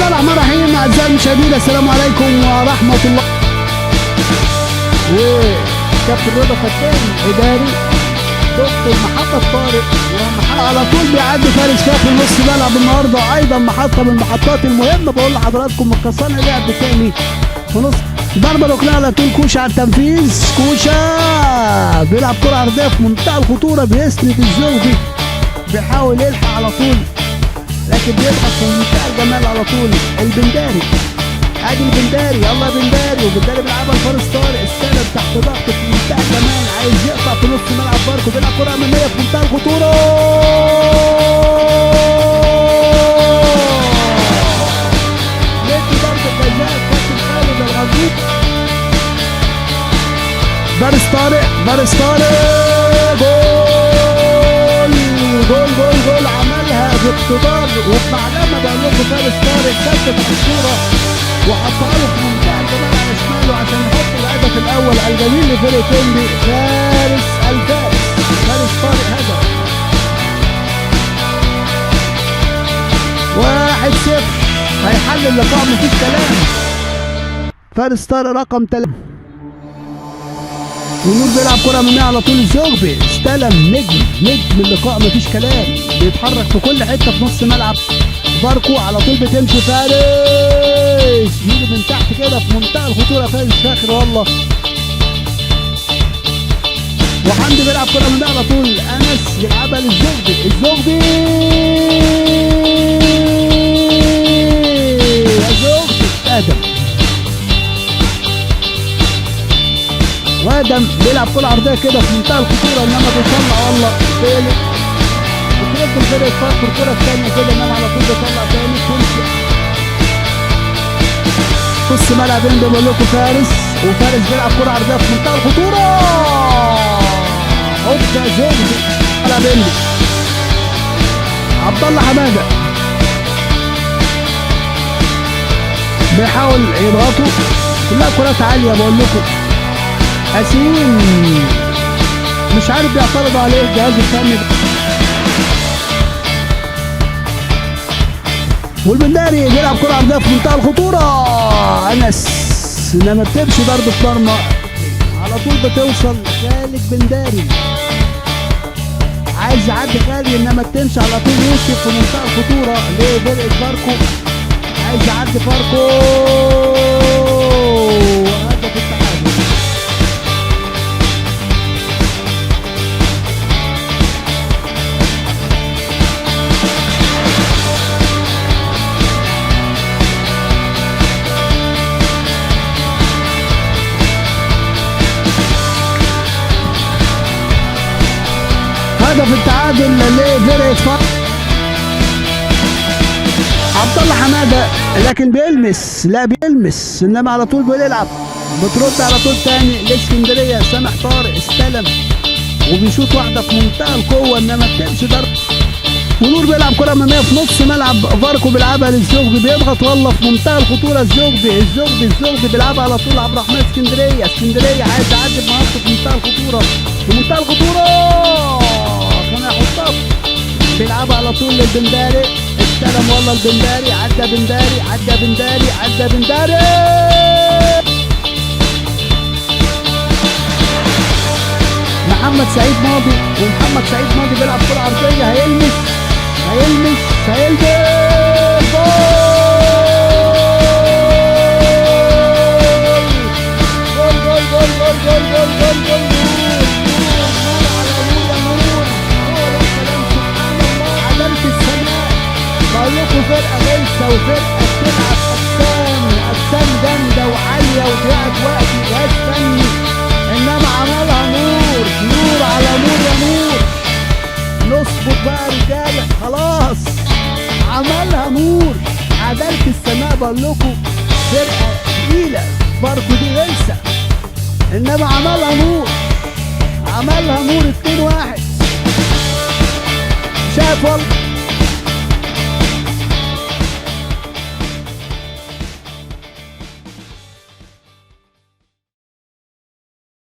الله الرحمن الرحيم. اعزائي المشاهدين السلام عليكم ورحمه الله. وكابتن رضا فتان اداري دكتور محمد طارق على طول بيعدي فارس فاخر نص ملعب النهارده، ايضا محطه من المحطات المهمه. بقول لحضراتكم مكسرنا لعب تاني في نص ضربه ركنيه على طول. كوشه على التنفيذ، كوشه بيلعب كره عرضيه في منتهى الخطوره، بيسند الزوجي بيحاول يلحق على طول لكن بيضغط في منتهى الجمال على طول. البنداري ادي البنداري، يلا يا بنداري. وبنداري بيلعبها لفارس طارق، السند تحت ضغط في منتهى الجمال، عايز يقطع في نص ملعب فاركو، بيلعب كره اماميه في منتهى الخطوره. ندي ضربه جزاء كابتن خالد الغزوق. فارس طارق، فارس طارق، جول جول جول جول، عملها باقتدار وبمعلمه. بقول لكم فارس طارق ثبت الصوره وحطها له في منتهى الجمال على شماله عشان يحط الهدف الاول الجميل لفريق تونبي. فارس الفارس، فارس طارق هدف 1-0. هيحل اللقاء مفيش كلام. فارس طارق رقم 3. ونور بيلعب كرة امامية على طول، الزوجبي استلم نجم اللقاء مفيش كلام، بيتحرك في كل حتة في نص ملعب فاركو. على طول بتمشي فارس، يجي من تحت كده في منتهى الخطورة فارس فاخر والله. وحمدي بيلعب كرة امامية على طول، انس يلعبها للزوجبي، الزوجبي يا زوجبي ادم. وادم بيلعب كرة عرضية كده في منتهى الخطورة انما بيطلع والله تالت. بترد الفرقة فاركو الكرة الثانية كده انما على طول بيطلع تاني. تمشي نص ملعب بين بقول لكم فارس، وفارس بيلعب كرة عرضية في منتهى الخطورة. هوبا زوجي على بيلي عبد الله حمادة بيحاول يضغطوا، كلها كرات عالية بقول لكم. قاسين مش عارف بيعترضوا عليه الجهاز الفني. والبنداري بيلعب كرة عرضية في منتهى الخطورة، انس انما بتمشي ضربة مرمى على طول بتوصل. خالد بنداري عايز يعدي خالد انما بتمشي على طول. يوسف في منتهى الخطورة لفرقة فاركو، عايز يعدي فاركو. هدف التعادل. هدف التعادل لفرقة فاركو. عبد الله حماده لكن بيلمس، لا بيلمس انما على طول بيلعب. بترد على طول تاني لاسكندريه. سامح طارق استلم وبيشوط واحده في منتهى القوه انما بتمشي ضرب. ونور بيلعب كره اماميه في نص ملعب فاركو، بيلعبها للزوجبي، بيضغط والله في منتهى الخطوره. الزوجبي بيلعبها على طول عبد الرحمن. اسكندريه عايز يعدي بمهارته في منتهى الخطوره، في منتهى الخطوره كان هيحطها. بيلعبها على طول للبنداري، استلم والله البنداري، عدى بنداري. محمد سعيد ماضي، ومحمد سعيد ماضي بيلعب كرة عرضية، هيلمس جول. بقول لكم فرقة غلسة وفرقة بتلعب أجسام جامدة وعالية وضيعت وقت جهاز فني، إنما عملها نور على نور يا نور. نظبط بقى رجالة خلاص، عملها نور. عدالة السماء بقول لكم فرقة تقيلة فاركو دي غلسة إنما عملها نور 2-1. شاف والله